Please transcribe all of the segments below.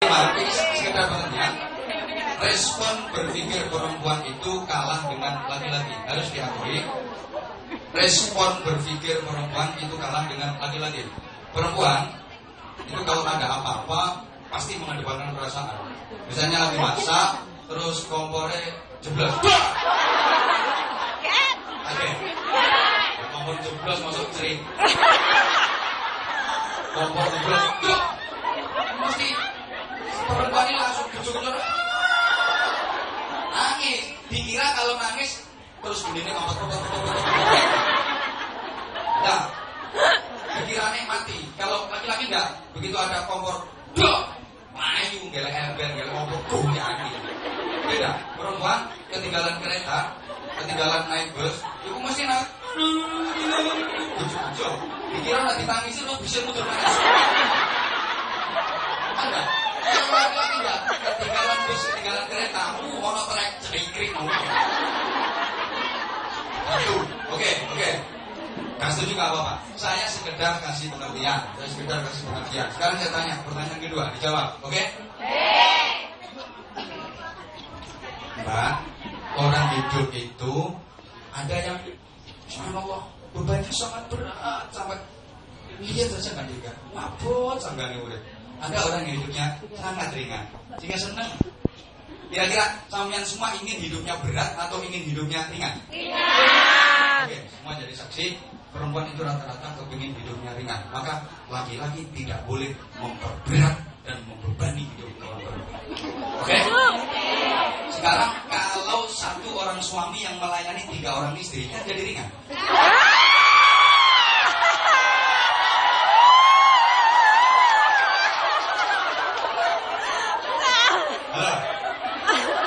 Ini sekedar pengertian. Respon berpikir perempuan itu kalah dengan laki-laki. Harus diakui. Respon berpikir perempuan itu kalah dengan laki-laki. Perempuan itu kalau ada apa-apa pasti mengedepankan perasaan. Misalnya lagi masak, terus kompornya jeblos. Oke. Kompor jeblos masuk cerik. Kompor jeblos. Mesti perempuan ini langsung kejar-kejar. Nangis. Dikira kalau nangis terus bunyinya kompor. Nah, pikirannya mati. Kalau laki-laki enggak, begitu ada kompor, mayu, gelek ember, gelek kompor, nyanyi. Beda. Perempuan ketinggalan kereta, ketinggalan naik bus, itu mesti nak bujuk-bujuk. Pikiran lagi tangisin lo bisa muter nangis. Ada. Kalau laki-laki enggak, ketinggalan bus, ketinggalan kereta, ono trek, ceringkring. Oke. Gak setuju gak apa-apa. Saya sekedar kasih pengertian. Sekarang saya tanya, pertanyaan kedua, dijawab. Oke? Mbak, orang hidup itu ada yang subhanallah bebannya sangat berat sampai dia saja kan juga mabot sampai urip. Ada orang yang hidupnya sangat ringan sehingga senang. Kira-kira sampean semua ingin hidupnya berat atau ingin hidupnya ringan? Ringan. Oke, semua jadi saksi. Perempuan itu rata-rata kepingin hidupnya ringan. Maka laki-laki tidak boleh memperberat dan membebani hidup perempuan. Oke? Sekarang kalau satu orang suami yang melayani 3 orang istrinya jadi ringan.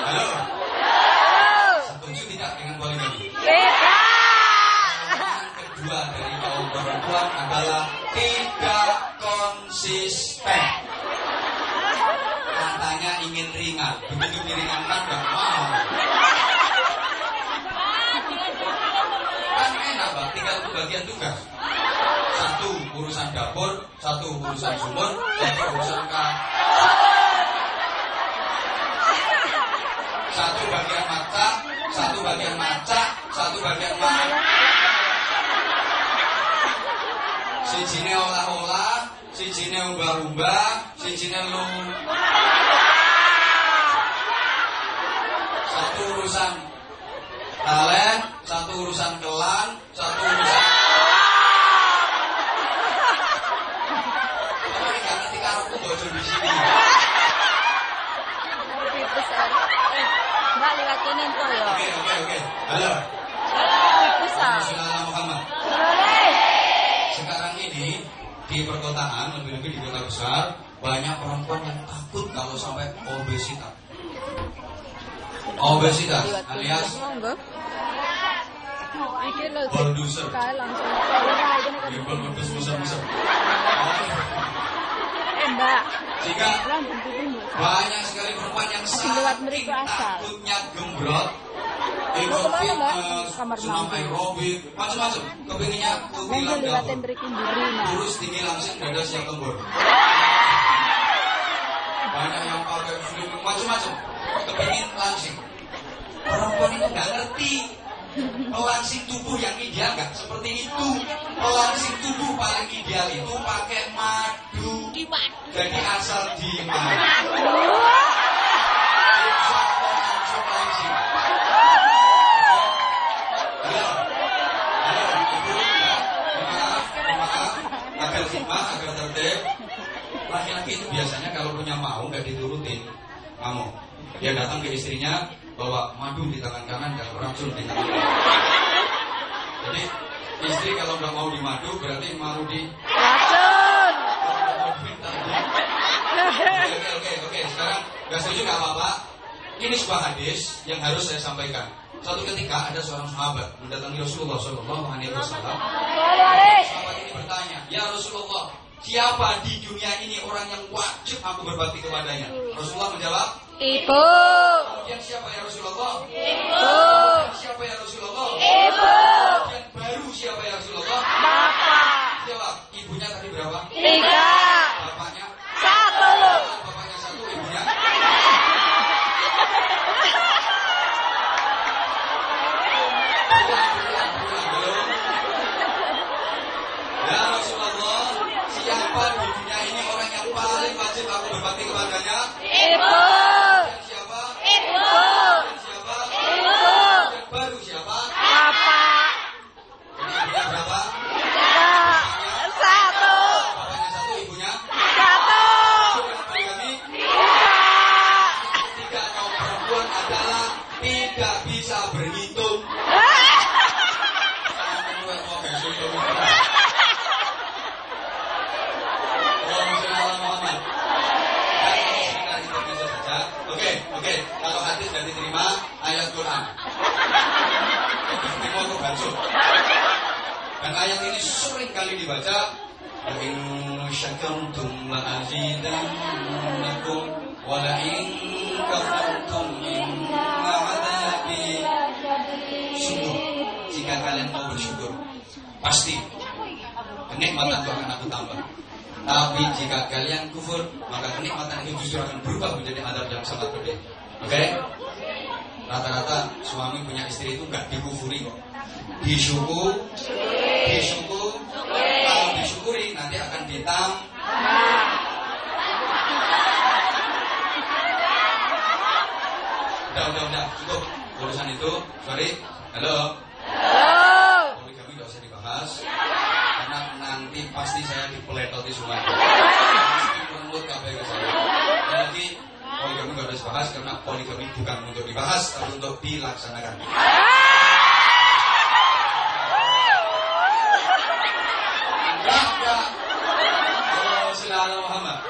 Halo. Setuju tidak dengan poligami? Kedua dari kaum perempuan adalah tidak konsisten. Katanya ingin ringan, begitu diringankan gak mau. Kan enak Pak, tinggal bagian tugas. 1 urusan dapur, 1 urusan sumur, 1 urusan satu bagian masak, 1 bagian masak, 1 bagian masak. Sijine olah-olah, sijine umbah-umbah, sijine satu urusan talent, 1 urusan kelan, 1 urusan. Kamu ini gak ngerti karepku bocor di sini. Mbak lewat ini tuh ya. Oke. Halo. Bismillah Muhammad. Sekarang ini di perkotaan, lebih-lebih di kota besar, banyak perempuan yang takut kalau sampai obesitas. Obesitas alias bulldozer. Besar. Mbak. Jika banyak sekali perempuan yang saking takutnya gembrot, ikut fitness, senam aerobik, macam-macam. Kepinginnya kutilan dahulu, terus tinggi langsing dada siap tempur. Banyak yang pakai slipping, macam-macam. Kepingin langsing. Perempuan itu nggak ngerti pelangsing tubuh yang ideal nggak seperti itu. Pelangsing tubuh paling ideal itu pakai madu. Jadi asal di madu. Agar hikmah, agar tertib. Laki-laki itu biasanya kalau punya mau nggak diturutin, kamu. Dia datang ke istrinya bawa madu di tangan kanan dan racun di tangan kiri. Jadi istri kalau nggak mau di madu berarti mau di racun. Oke. Sekarang nggak setuju nggak apa-apa. Ini sebuah hadis yang harus saya sampaikan. Suatu ketika ada seorang sahabat mendatangi Rasulullah SAW. Sahabat ini bertanya, ya Rasulullah, siapa di dunia ini orang yang wajib aku berbakti kepadanya? Rasulullah menjawab, Ibu. Kemudian siapa ya Rasulullah? Ibu. Siapa ya Rasulullah? Ibu. Kemudian baru siapa ya Rasulullah? Bapak. Jawab, ibunya tadi berapa? 3. Bapaknya? 1. Bapaknya 1, Ibu. Siapa? Ibu. Siapa? Ibu. Yang baru siapa? Bapak. Ini ibunya berapa? Satu. Bapaknya satu, ibunya? Satu. Dengan poligami? Tidak. Tiga kaum perempuan adalah tidak bisa berhitung. Oke, kalau hadis sudah diterima, ayat Quran. Diterima ke Bansul. Dan ayat ini sering kali dibaca. In syakartum la'azidannakum wa la'in kafartum inna 'adzabi. Sungguh, jika kalian mau bersyukur, pasti kenikmatan itu akan aku tambah. Tapi jika kalian kufur, maka kenikmatan itu justru akan berubah menjadi adab yang sangat gede. Oke? Rata-rata suami punya istri itu nggak dikufuri kok. Disyukur. Kalau disyukuri nanti akan Udah, cukup. Urusan itu, sorry. Halo. Poligami nggak usah dibahas. Karena nanti pasti saya dipeletoti semua. Pasti menurut KPK saya. Jadi poligami nggak harus dibahas karena poligami bukan untuk dibahas, tapi untuk dilaksanakan. Enggak. Oh, Sayyidina Muhammad.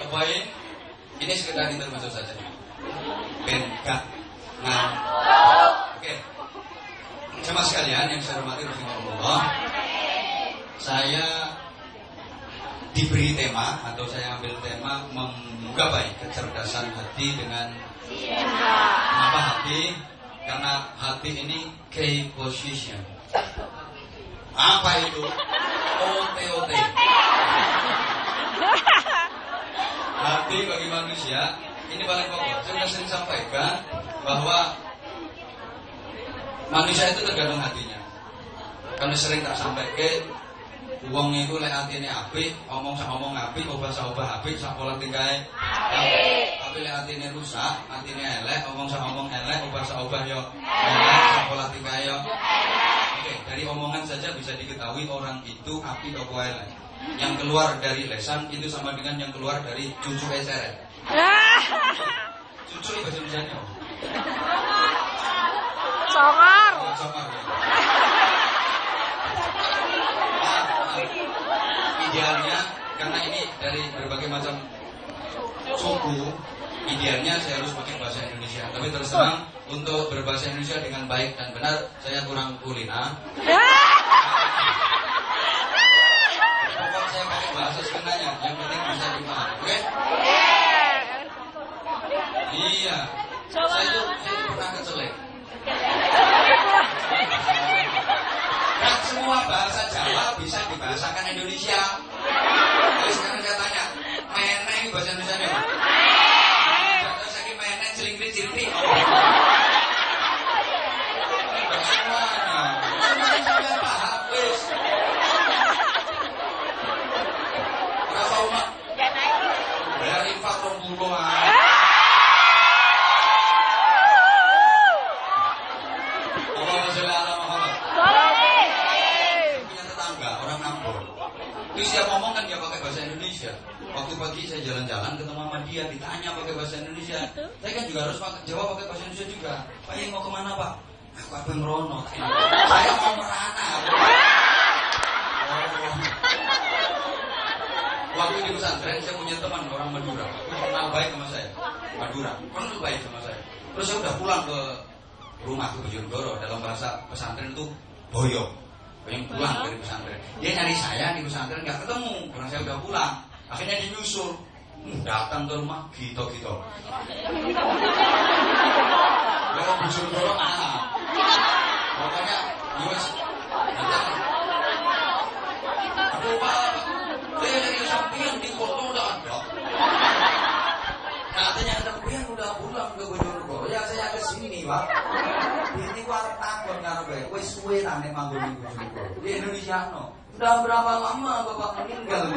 Kepoin, ini sekedar intermezzo saja. Bengkak. Oke. Jemaah sekalian yang saya hormati rahimakumullah, saya diberi tema atau saya ambil tema menggapai kecerdasan hati dengan kenapa hati? Karena hati ini key position. Apa itu? OTOT. Hati bagi manusia ini paling pokok. Saya sudah sering sampaikan bahwa manusia itu tergantung hatinya. Kalau sering tak sampaikan, uang itu lek atine apik, omong sak omong apik, obah sak obah apik, sak pola tingkae apik. Tapi lek atine rusak, atine elek, omong sak omong elek, obah sak obah yo elek, sak pola tingkae yo. Oke, dari omongan saja bisa diketahui orang itu apik apa elek. Yang keluar dari lesan itu sama dengan yang keluar dari cucu eseret. Cucu itu bahasa Indonesia. Songar. Songar. Idealnya, karena ini dari berbagai macam suku, idealnya saya harus pakai bahasa Indonesia. Tapi terus terang, untuk berbahasa Indonesia dengan baik dan benar, saya kurang kulina. Pokoknya saya pakai bahasa sebenarnya, yang penting bisa dipahami, oke? Iya. Saya itu pernah kecelek. Dan semua bahasa Jawa bisa dibahasakan Indonesia. Jadi sekarang saya tanya, meneng bahasa Indonesia nih? Terus lagi meneng, cilingkri. Semuanya saya paham, wis. Rasa umat dari 40-an. Terus dia ngomong kan dia pakai bahasa Indonesia. Waktu pagi saya jalan-jalan ketemu sama dia, ditanya pakai bahasa Indonesia. Saya kan juga harus jawab pakai bahasa Indonesia juga. Pak yang mau kemana Pak? Aku apa yang merono? Saya mau merana. Waktu di pesantren saya punya teman orang Madura. Kenal baik sama saya. Madura, kenal baik sama saya. Terus saya udah pulang ke rumah ke Bojonegoro. Dalam bahasa pesantren itu boyo. Yang pulang dari pesantren, dia nyari saya di pesantren nggak ketemu, karena saya udah pulang. Akhirnya dia nyusul, datang ke rumah, gitu. Kalau Bojonegoro mana? Pokoknya, yus, datang. Aduh Pak, saya dari sampian di foto udah ada. Nah, ternyata sampian udah pulang ke Bojonegoro. Ya saya kesini Pak. Ini warung takut ngarepe wis suwe ta nek manggon ning Bojonegoro. Di Indonesia no. Sudah berapa lama Bapak meninggal?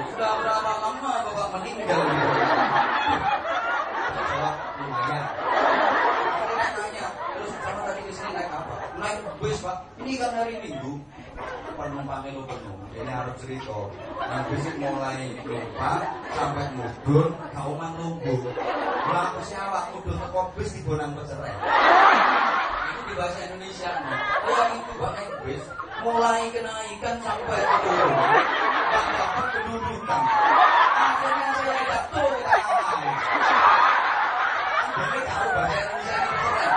Sudah berapa lama Bapak meninggal? Jawab, lumayan. Saya tanya, terus sama tadi ke sini naik apa? Naik bus Pak. Ini kan hari Minggu. Penumpangnya lu penuh. Ini harus cerita. Nah, besok mulai lupa sampai mundur, kau mang nunggu. Lalu siapa mundur teko bis di bonang pecerai. Itu di bahasa Indonesia. Yang itu Pak naik bis mulai kenaikan sampai turun. Gak dapat kedudukan. Akhirnya saya tidak turun ke awal. Jadi kalau bahasa Indonesia itu keren.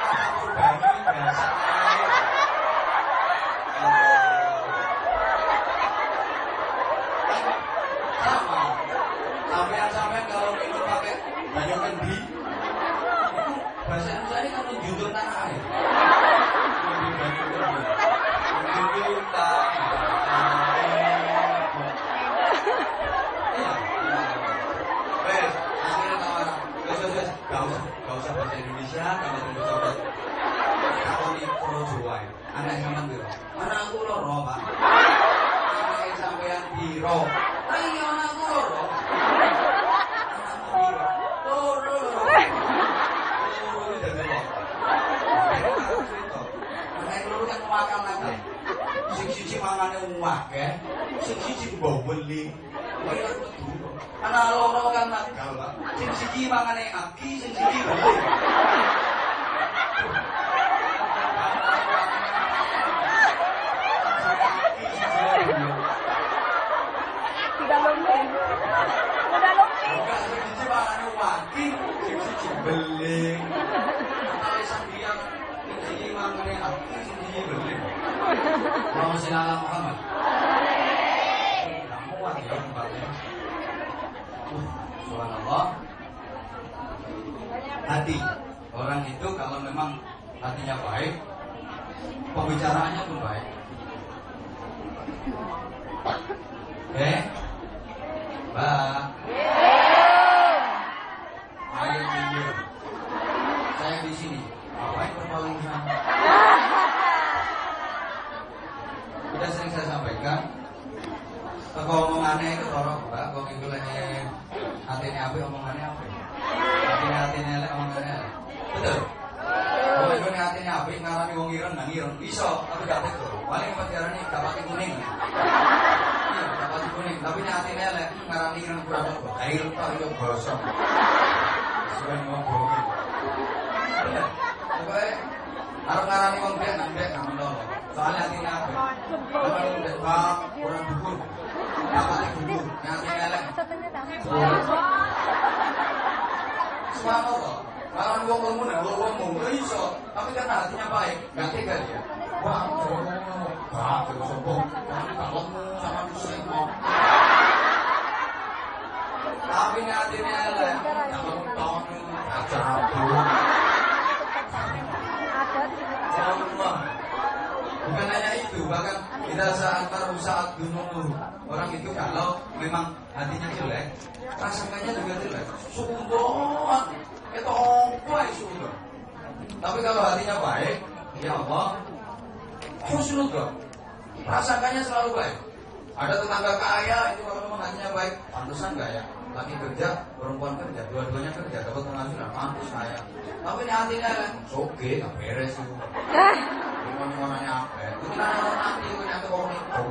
Kita berbagi bahasa lain. Sama. Sampai kalau minum pakai banyak kendi. Bahasa Indonesia ini kan menjunjung tanah air. Menjunjung tanah air. Gak usah bahasa Indonesia, kalau tunggu coba. Kalau di Pulau Jawa, anak sampean piro? Anakku loro, Pak. Anak sampean piro? Ayo anakku loro. Anakku piro? Loro. Loro dari loro. Anak loro kan makan lagi. Sing mangane akeh, sing siji mbok beli. Anak loro kan nakal, Pak. Sing siji mangane aki, sing siji beli. Sudah lumpuh. Enggak, sing siji mangane aki, sing siji beli. Kali sambian, sing siji mangane aki, sing siji beli. Allahumma sholli ala Muhammad. Muat ya tempatnya. Subhanallah. Hati orang itu kalau memang hatinya baik, pembicaraannya pun baik. Mbak. Ayo minggir. Saya di sini. Ngapain berpaling sana? Sudah sering saya sampaikan. Kalau omongannya itu torok, Mbak. Kalau itu lagi hatinya apa, omongannya apa? Hatinya elek, omongannya elek. Betul? Kalau itu hatinya apa, ngarani wong ireng, nang ireng. Bisa, tapi gak betul. Paling pembicaranya gak pati kuning. Iya, gak pati kuning. Tapi hatinya elek, ngarani ireng kurang apa. Kair, tak itu gosong. Sudah ngomong. Betul? Pokoknya, harus ngarani wong biak, nang biak, nang menolong. Soalnya hatinya apa? Kalau udah bang, kurang dukun. Dapat ibu, nanti elek. Subhanallah. Kalau wong ngomong nek wong ngomong iso, tapi karena hatinya baik, enggak tega dia. Wah, terus sombong. Kalau sama muslim. Tapi hatinya elek. Kalau tahun acara Allah. Bukan hanya itu, bahkan kita saat gunung orang itu kalau memang hatinya jelek, rasanya juga jelek. Sumpah, itu apa itu? Tapi kalau hatinya baik, ya Allah, husnudon, rasakannya selalu baik. Ada tetangga kaya itu kalau memang hatinya baik, pantesan nggak ya? Laki kerja, perempuan kerja, dua-duanya kerja, dapat penghasilan, pantas kaya. Tapi ini hatinya kan, oke, nggak beres itu. Gimana apa? Itu nanti itu nyata orang itu.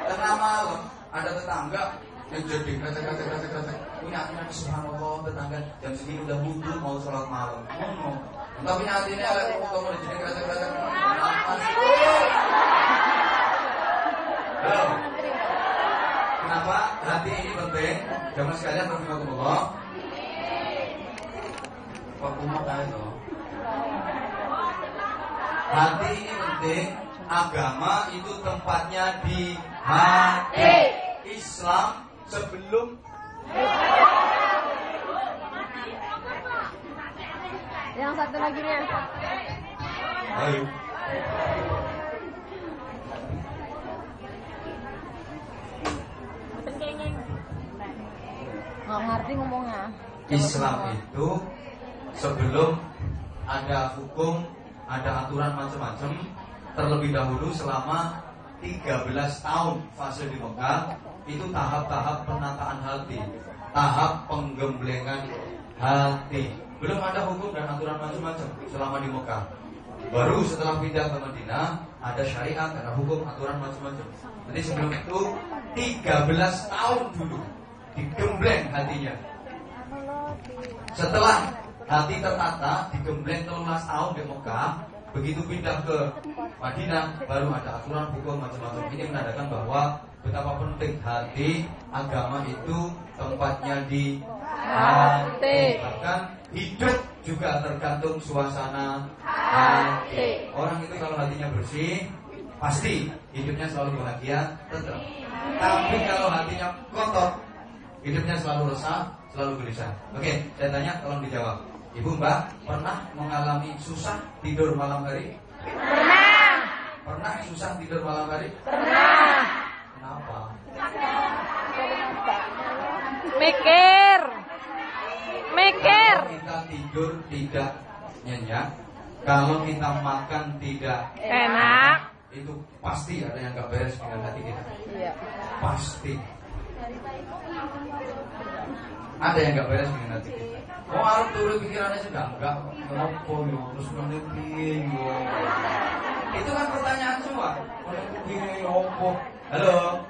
Tengah malam ada tetangga yang jadi kresek. Punya hatinya subhanallah, tetangga jam segini udah wudhu mau sholat malam. Tapi hatinya ada kamu jadi kresek. Kenapa hati ini penting? Jamaah sekalian rahimakumullah. Pak Umar tahu. Hati ini penting. Agama itu tempatnya di hati. Islam sebelum yang satu lagi nih. Ayo. Nggak ngerti ngomongnya. Islam itu sebelum ada hukum, ada aturan macam-macam, terlebih dahulu selama 13 tahun fase di Mekah itu tahap-tahap penataan hati, tahap penggemblengan hati. Belum ada hukum dan aturan macam-macam selama di Mekah. Baru setelah pindah ke Madinah ada syariat, ada hukum, aturan macam-macam. Jadi sebelum itu 13 tahun dulu digembleng hatinya. Setelah hati tertata, digembleng 13 tahun di Mekah, begitu pindah ke Madinah baru ada aturan hukum macam-macam. Ini menandakan bahwa betapa penting hati. Agama itu tempatnya di hati. Bahkan hidup juga tergantung suasana hati. Orang itu kalau hatinya bersih, pasti hidupnya selalu bahagia, tentu. Tapi kalau hatinya kotor, hidupnya selalu resah, selalu gelisah. Oke, saya tanya, tolong dijawab. Ibu Mbak, pernah mengalami susah tidur malam hari? Pernah. Pernah susah tidur malam hari? Pernah. Kenapa? Mikir. Kalau kita tidur tidak nyenyak, kalau kita makan tidak Enak. itu pasti ada yang gak beres dengan hati kita. Iya. Pasti ada yang gak beres dengan hati kita. Oh, harus turun pikirannya sudah enggak. Kenapa yo? Terus menepin yo. Itu kan pertanyaan semua. Menepin opo? Halo.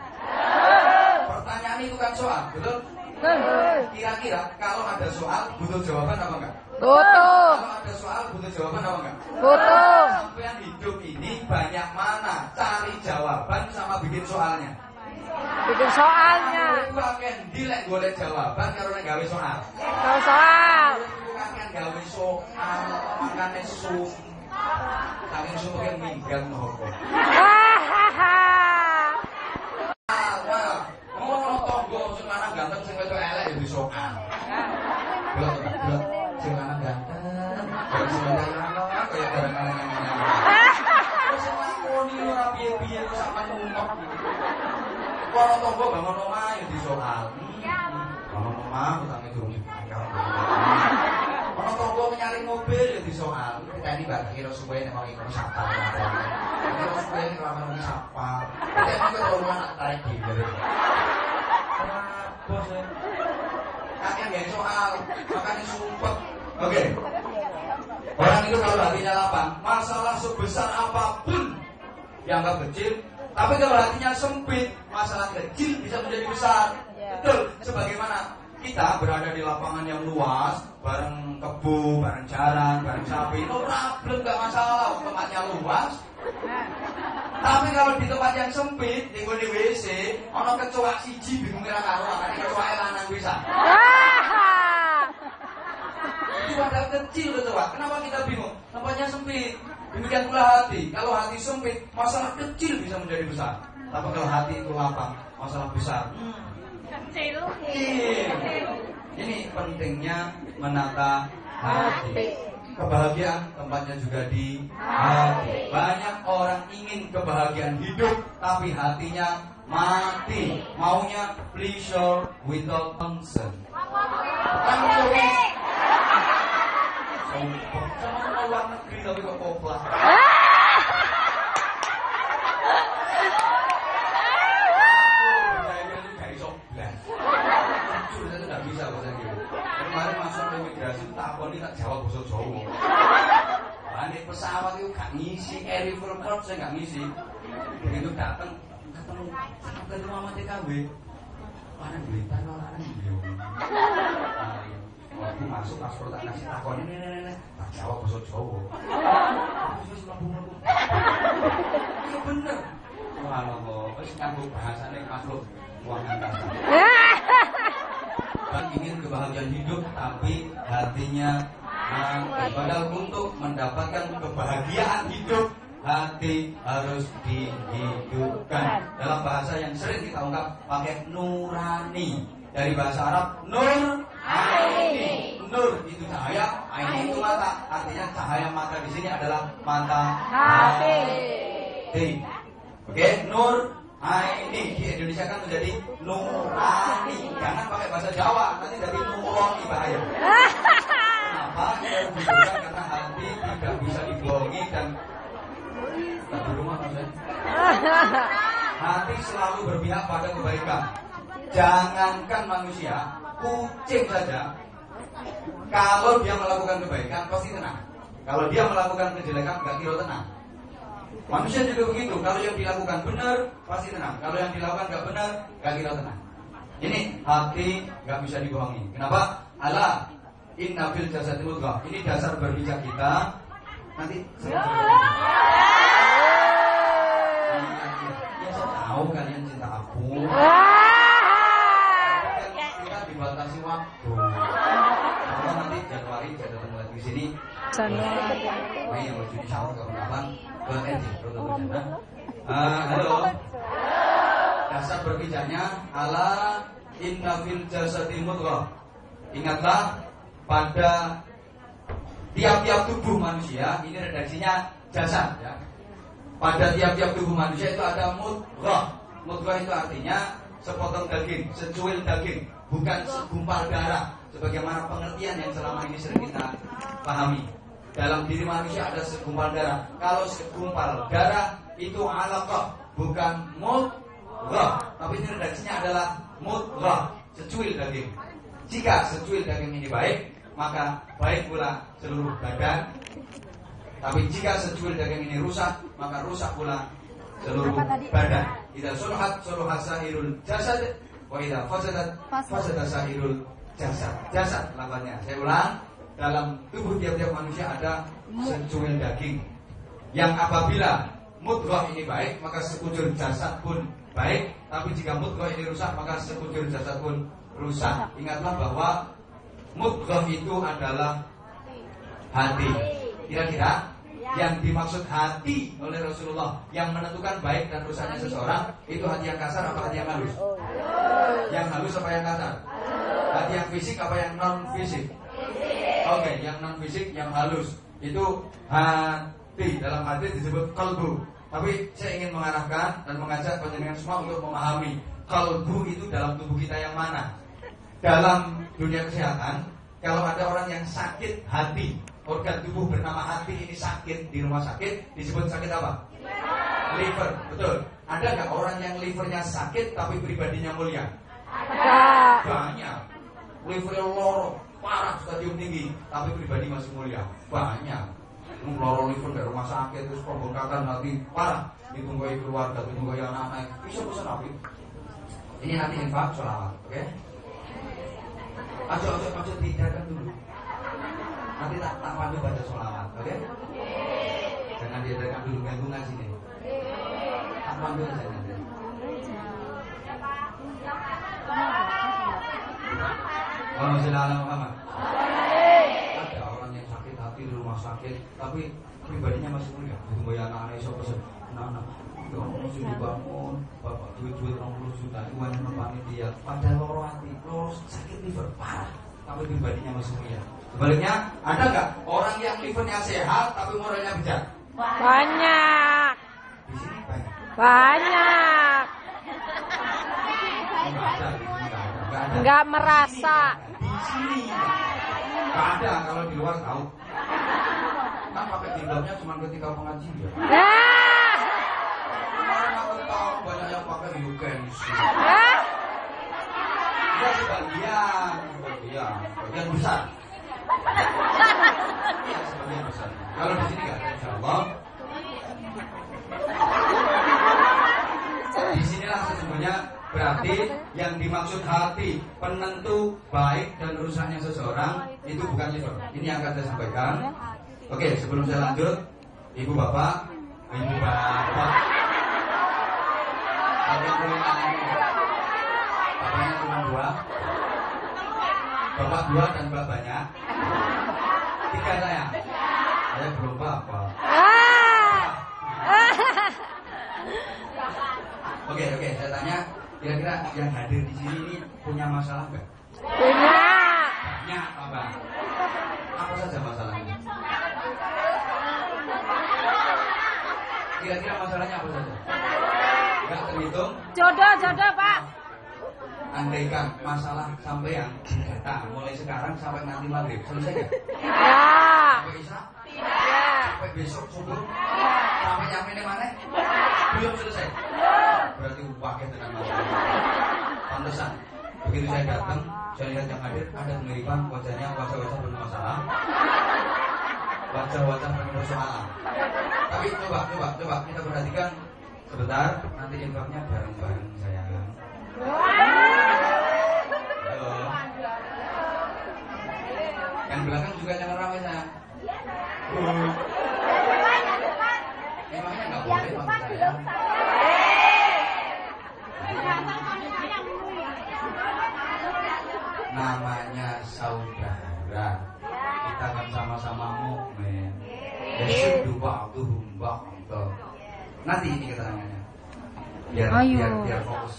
Pertanyaan itu kan soal, betul? Kira-kira kalau ada soal butuh jawaban apa enggak? Butuh. Kalau ada soal butuh jawaban apa enggak? Butuh. Sampean hidup ini banyak mana cari jawaban sama bikin soalnya. Bikin soalnya. Aku akan dilek golek jawaban karo nek gawe soal. Tahu soal. Aku akan gawe soal makane sum. Kalian semua yang minggat nopo. Hahaha. Oh, tonggo sing lanang ganteng sing wedok elek ya soal. Delok, sing lanang ganteng, sing wedok elek kaya barang-barang. Wis lakoni ora piye-piye kok sampean ngumpet. Para tonggo bangun omah ya disoal. Bangun omah utange durung dibayar. Para tonggo nyari mobil ya disoal. Kita ini Mbak kira suwe nek mau ikut sapa. Kira suwe nek mau sapa. Kita iki kok ora nak tarik dhewe. Bos. Kakek nggak soal, makanya sumpah. Oke. Orang itu kalau hatinya lapang, masalah sebesar apapun dianggap kecil. Tapi kalau hatinya sempit, masalah kecil bisa menjadi besar. Betul. Sebagaimana kita berada di lapangan yang luas, bareng kebo, bareng jaran, bareng sapi, itu problem gak masalah, tempatnya luas. Tapi kalau di tempat yang sempit, di WC, ono kecoa siji bingung kira karuan, ada kecoa lanang bisa. Itu padahal kecil kecoa. Kenapa kita bingung? Tempatnya sempit. Demikian pula hati. Kalau hati sempit, masalah kecil bisa menjadi besar. Tapi kalau hati itu lapang, masalah besar Kecil. Ini pentingnya menata hati. Kebahagiaan tempatnya juga di hati. Banyak orang ingin kebahagiaan hidup, tapi hatinya mati. Maunya pleasure without concern. Jangan luar negeri tapi kok kopla. Kemarin masuk ke imigrasi takon ini tak jawab bahasa Jawa. Naik pesawat itu gak ngisi, Airful Club saya gak ngisi. Begitu datang ketemu sama TKW. Mana berita orang ini. Waktu masuk paspor tak kasih takon ini tak jawab bahasa Jawa. Iya bener. Wah loh, wis kanggo bahasane makhluk uang angkasa. Ingin kebahagiaan hidup tapi hatinya mati. Padahal untuk mendapatkan kebahagiaan hidup hati harus dihidupkan. Dalam bahasa yang sering kita ungkap pakai nurani. Dari bahasa Arab nur aini. Nur itu cahaya, aini itu mata. Artinya cahaya mata di sini adalah mata hati. Oke, nur ini di Indonesia kan menjadi nurani. Jangan pakai bahasa Jawa, nanti jadi nurani bahaya. Kenapa? Karena hati tidak bisa dibohongi dan tak di rumah maksudnya. hati selalu berpihak pada kebaikan. Jangankan manusia, kucing saja, kalau dia melakukan kebaikan pasti tenang. Kalau dia melakukan kejelekan gak kira tenang. Manusia juga begitu. Kalau yang dilakukan benar pasti tenang. Kalau yang dilakukan gak benar gak kira tenang. Ini hati gak bisa dibohongi. Kenapa? Ala inna fil jasadi mudghah. Ini dasar berpijak kita. Nanti saya tahu kalian cinta aku. Kita dibatasi waktu. Kalau nanti Januari saya datang lagi di sini. Mei yang lucu di sahur kapan-kapan ke NC. Halo. Dasar berpijaknya ala inna fil jasadi mudghah. Ingatlah pada tiap-tiap tubuh manusia, ini redaksinya jasad ya. Pada tiap-tiap tubuh manusia itu ada mudghah. Mudghah itu artinya sepotong daging, secuil daging, bukan segumpal darah sebagaimana pengertian yang selama ini sering kita pahami. Dalam diri manusia ada segumpal darah. Kalau segumpal darah itu alaqah, bukan mudghah. Tapi ini redaksinya adalah mudghah, secuil daging. Jika secuil daging ini baik, maka baik pula seluruh badan. Tapi jika secuil daging ini rusak, maka rusak pula seluruh badan. Idza suluhat suluhat sahirul jasad, wa idza fasadat fasadat sahirul jasad. Jasad lafaznya. Saya ulang, dalam tubuh tiap-tiap manusia ada secuil daging. Yang apabila mudghah ini baik, maka sekujur jasad pun baik. Tapi jika mudghah ini rusak, maka sekujur jasad pun rusak. Ingatlah bahwa mudghah itu adalah hati. Kira-kira yang dimaksud hati oleh Rasulullah yang menentukan baik dan rusaknya seseorang itu hati yang kasar apa hati yang halus? Yang halus apa yang kasar? Hati yang fisik apa yang non fisik? Oke, yang non fisik, yang halus itu hati. Dalam hati disebut qalbu. Tapi saya ingin mengarahkan dan mengajak panjenengan semua untuk memahami qalbu itu dalam tubuh kita yang mana. Dalam dunia kesehatan, kalau ada orang yang sakit hati, organ tubuh bernama hati ini sakit di rumah sakit, disebut sakit apa? Liver, betul. Ada nggak orang yang livernya sakit tapi pribadinya mulia? Banyak. Livernya loro, parah, stadium tinggi, tapi pribadi masih mulia. Banyak. Loro liver dari rumah sakit terus pembengkakan hati parah, ditunggu keluarga, ditunggu anak-anak. Bisa pesan apa? Ini nanti infak sholawat, oke? Aja tidakkan dulu. Nanti tak pandu baca sholawat, oke? Jangan diadakan dulu ganggungan sini. Tak pandu aja nanti. Allahumma sholli ala Muhammad. Ada orang yang sakit hati di rumah sakit, tapi pribadinya masih mulia. Ditunggu anak-anak iso pesen. Anak-anak, harus dibangun. Bapak duit-duit 60 juta uang yang panitia. Padahal loro hati, loro sakit liver parah, tapi pribadinya masih mulia. Sebaliknya, ada nggak orang yang livernya sehat tapi moralnya bejat? Banyak. Di sini banyak. Banyak. Nggak ada, di sini nggak ada. Nggak merasa. Di sini nggak ada. Kalau di luar tahu. Kan pakai jilbabnya cuma ketika pengajian ya. Mana aku tahu banyak yang pakai yukensi. Ya sebagian besar. Ya sebagian besar. Kalau di sini nggak ada, insya Allah. Disinilah sesungguhnya berarti yang dimaksud hati penentu baik dan rusaknya seseorang itu bukan liver. Ini yang akan saya sampaikan. Oke, sebelum saya lanjut, ibu bapak, kalian boleh nanya. Bapaknya cuma 2, bapak 2 dan bapaknya 3 saya. Saya belum bapak. Oke, saya tanya, kira-kira yang hadir di sini ini punya masalah nggak? Punya. Banyak, apa? Apa saja masalahnya? Kira-kira masalahnya apa saja? Nggak terhitung? Jodoh, Pak. Andaikan masalah sampean datang mulai sekarang sampai nanti maghrib, selesai nggak? Ya. Sampai isya? Ya. Sampai besok subuh? Sampai nyampe mana? Belum selesai. berarti wakil tenan masalah. Pantesan. Begitu saya datang, saya lihat yang hadir ada kemiripan wajahnya wajah-wajah penuh masalah, wajah-wajah penuh persoalan. Tapi coba kita perhatikan sebentar, nanti infaknya bareng-bareng sayang. Halo. Yang belakang juga jangan ramai sayang. Emangnya nggak boleh maksud saya? Namanya saudara, kita kan sama-sama mukmin. Yasyuddu ba'duhum ba'dha. Nanti ini keterangannya. Biar fokus.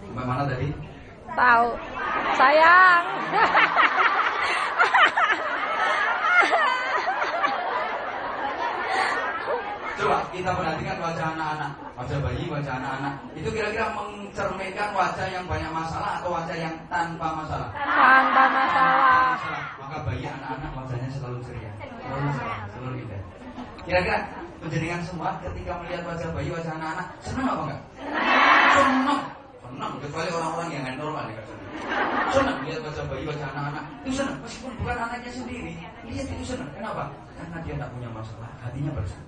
Sampai mana tadi? Tahu. Sayang. Coba kita perhatikan wajah anak-anak, wajah bayi, wajah anak-anak. Itu kira-kira mencerminkan wajah yang banyak masalah atau wajah yang tanpa masalah? Tanpa masalah. Maka bayi anak-anak wajahnya selalu ceria, selalu indah. Kira-kira penjaringan semua ketika melihat wajah bayi, wajah anak-anak senang apa enggak? Senang. Kecuali orang-orang yang normal ya. Senang lihat wajah bayi, wajah anak-anak itu senang, meskipun bukan anaknya sendiri, lihat itu senang. Kenapa? Karena dia tak punya masalah, hatinya bersih.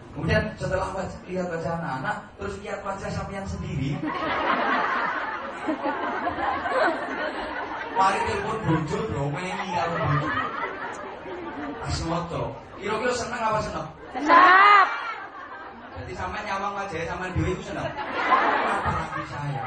Kemudian setelah lihat wajah anak-anak, terus lihat wajah sampean sendiri. Mari telepon bojo domengi karo bojo. Asmoto. Kira-kira seneng apa seneng? Senang. Jadi sampean nyawang wajah sampean dhewe iku seneng. Apa lagi saya?